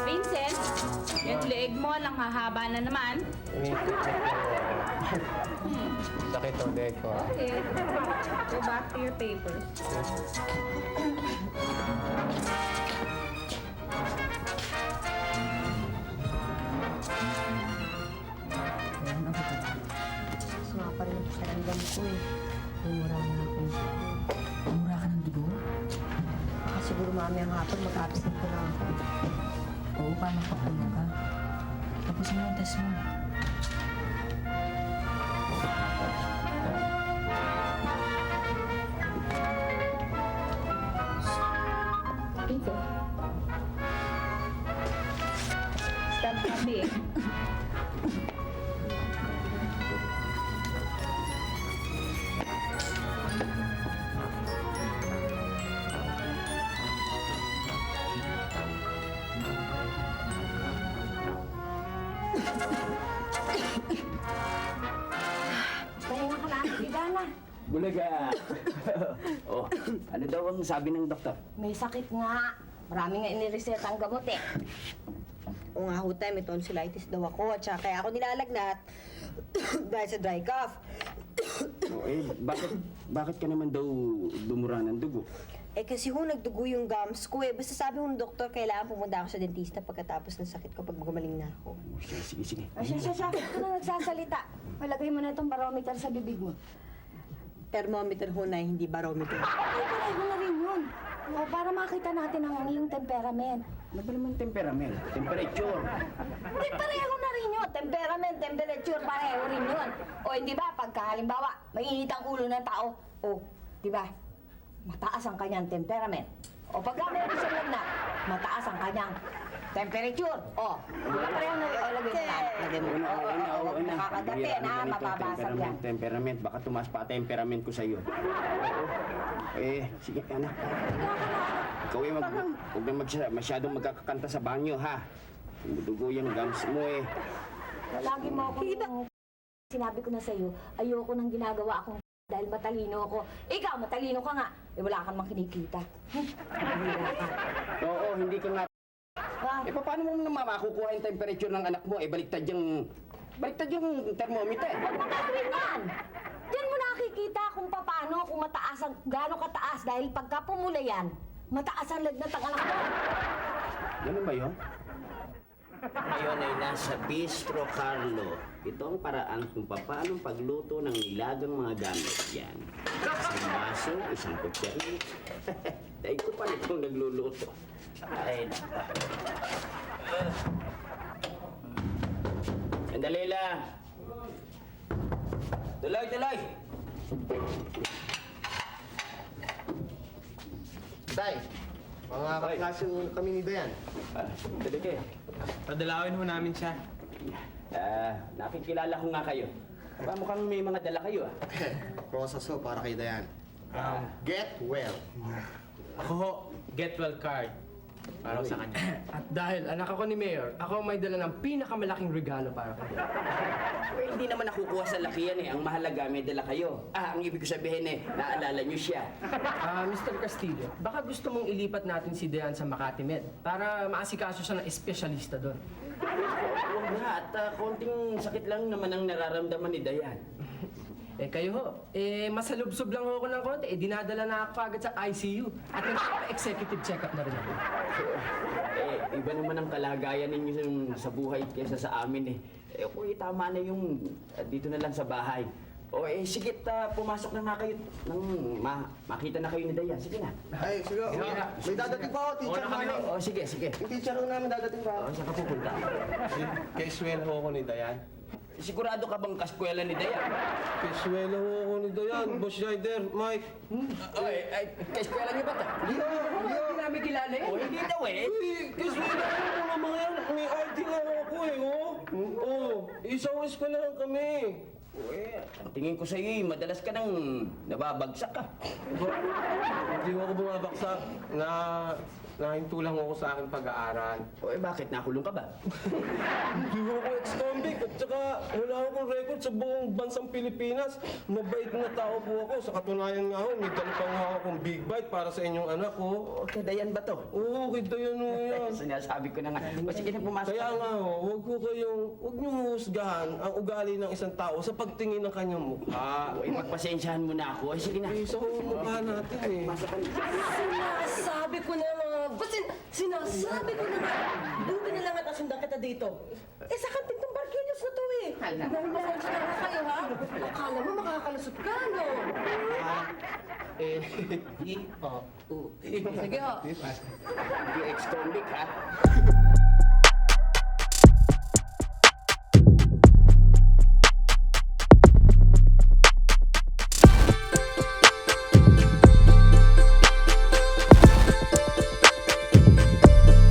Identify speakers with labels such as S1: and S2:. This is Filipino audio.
S1: Vincent, yung leeg mo lang hahaba na naman.
S2: Sakit ang leg ko.
S1: Okay. Go back to your papers.
S3: Suma pa rin ang pakiramdam ko eh. Umura na akong
S4: Mura ka ng dugo?
S3: baka siguro mamayang hapon mag-absent ko na ako.
S4: Oo, paano papahinga ka? Tapos mo yung test mo.
S1: Vincent. Stop happy.
S3: Pahinga ka na, higa na.
S5: Bulaga! Oh, ano daw ang sabi ng doktor?
S3: May sakit nga. Marami nga inireseta ang gamot eh. O nga ho tayo, may tonsillitis daw ako. At saka kaya ako nilalagnat dahil sa dry cough.
S5: Oh, bakit ka naman daw dumura ng dugo?
S3: Eh kasi ho, nagdugo yung gums ko eh. Basta sabi ho ng doktor, kailangan pumunta ako sa dentista pagkatapos ng sakit ko pag gumaling na ako.
S5: Oh, sige.
S3: Ay, siya. Ito na nagsasalita. Malagay mo na itong barometer sa bibig mo. Thermometer ho na, hindi barometer. Ay, pareho na rin yun. O, para makita natin ang iyong temperament.
S5: Ano ba naman temperament? Temperature.
S3: Hindi, pareho na rin yun. Temperament, temperature, pareho rin yun. O, hindi ba, pagka halimbawa, mainit ang ulo ng tao, o, di ba, mataas ang kanyang temperament. O, pagka meron siyang lagnat, mataas ang kanyang temperature. O, di ba pareho na rin? O, lagay mo na. Lagay mo. O, nakakagatin, ha? Mababasag yan.
S5: Temperament. Baka tumaas pa temperament ko sa'yo. Sige, anak. Ikaw huwag na masyadong magkakakanta sa banyo, ha? Dugo yung gums mo, eh.
S3: Lagi mo akong sinabi ko na sa'yo, ayoko nang ginagawa akong dahil matalino ako. Ikaw, matalino ka nga. Eh, wala kang makinikita. Mahira ka.
S5: Oo, hindi ka nga.
S3: Ah,
S5: Paano mo naman makukuha yung temperature ng anak mo? Baliktad yung thermometer.
S3: Huwag mo gagawin yan! Diyan mo nakikita kung paano, kung mataas ang, gaano kataas dahil pagka pumula yan, mataas ang lagnat ang anak mo.
S5: Ganun ba yun? Ngayon ay nasa Bistro Carlo. Ito ang paraan kung paano pagluto ng nilagang mga gamit. Yan. Isang baso, isang kutsari. Dahil ko pa itong nagluluto. Ay, Sandali lang. Tuloy!
S2: Tay, mga kaklase kami ni Dayan.
S5: Dali kayo.
S2: Padalawin mo namin siya.
S5: Nakikilala ko nga kayo. Mukhang may mga dala kayo, ah.
S2: Rosas ho, para kay Dayan. Get well.
S6: Ako ho, get well card. Para sa kanya. At dahil anak ako ni Mayor, ako ang may dala ng pinakamalaking regalo para kanya.
S5: Well, hindi naman nakukuha sa laki yan, eh. Ang mahalaga, may dala kayo. Ang ibig ko sabihin, naalala niyo siya.
S6: Mr. Castillo, baka gusto mong ilipat natin si Dayan sa Makati Med para maasikaso siya ng espesyalista doon.
S5: Huwag nga, at konting sakit lang naman ang nararamdaman ni Dayan.
S6: Kayo ho, masalubsob lang ho ako ng konti. Dinadala na ako agad sa ICU. At nagpa-executive check-up na rin ako.
S5: Iba naman ang kalagayan ninyo sa buhay kaysa sa amin, eh. Tama na yung dito na lang sa bahay. Sige, pumasok na nga kayo nang makita na kayo ni Dayan. Sige na.
S2: Ay, sige. May dadating pa ako, teacher namin.
S5: Sige.
S2: Yung teacher ko namin dadating pa.
S5: Saan ka pupunta?
S2: Kay Swell ho ako ni Dayan.
S5: Sigurado ka bang kaskwela ni Dayan?
S2: Kay Swell ho ako ni Dayan. Boss Rider, Mike.
S5: Kaskwela niyo ba ito?
S6: Hindi namin kilala eh.
S5: Hindi daw, eh.
S2: Kay Swell ho ako naman yan. May ID nga ako eh, oh. Isang eskwela lang kami.
S5: Ang tingin ko sa'yo, madalas ka nang nababagsak ka.
S2: Hindi mo ako bumabaksak na nahinto lang ako sa aking pag-aaral.
S5: O eh, bakit? Nakulong ka ba?
S2: Hindi ako ex-convict at saka wala akong record sa buong bansang Pilipinas. Mabait na tao po ako. Sa katunayan nga ho, may dala pa nga akong big bite para sa inyong anak ko.
S5: O, kadayan ba to?
S2: Oo, kita yan ho yan.
S5: Sinasabi ko na nga. O sige na, pumasok.
S2: Kaya nga ho, huwag niyong husgahan ang ugali ng isang tao sa pagtingin ng kanyang mukha.
S5: O, eh, magpasensyahan mo na ako. O, sige na.
S2: Isa ho ang mukha natin eh.
S7: Sinasabi ko na mga sinasabi ko na nga. Buti na lang at asundan kita dito. Eh, sa kanting tong Barquillos na to eh. Dahil masensya na nga kayo, ha? Akala mo makakalusot ka, no?
S5: Sige, ho.
S7: Sige, ho.
S5: Hindi ex-convict, ha?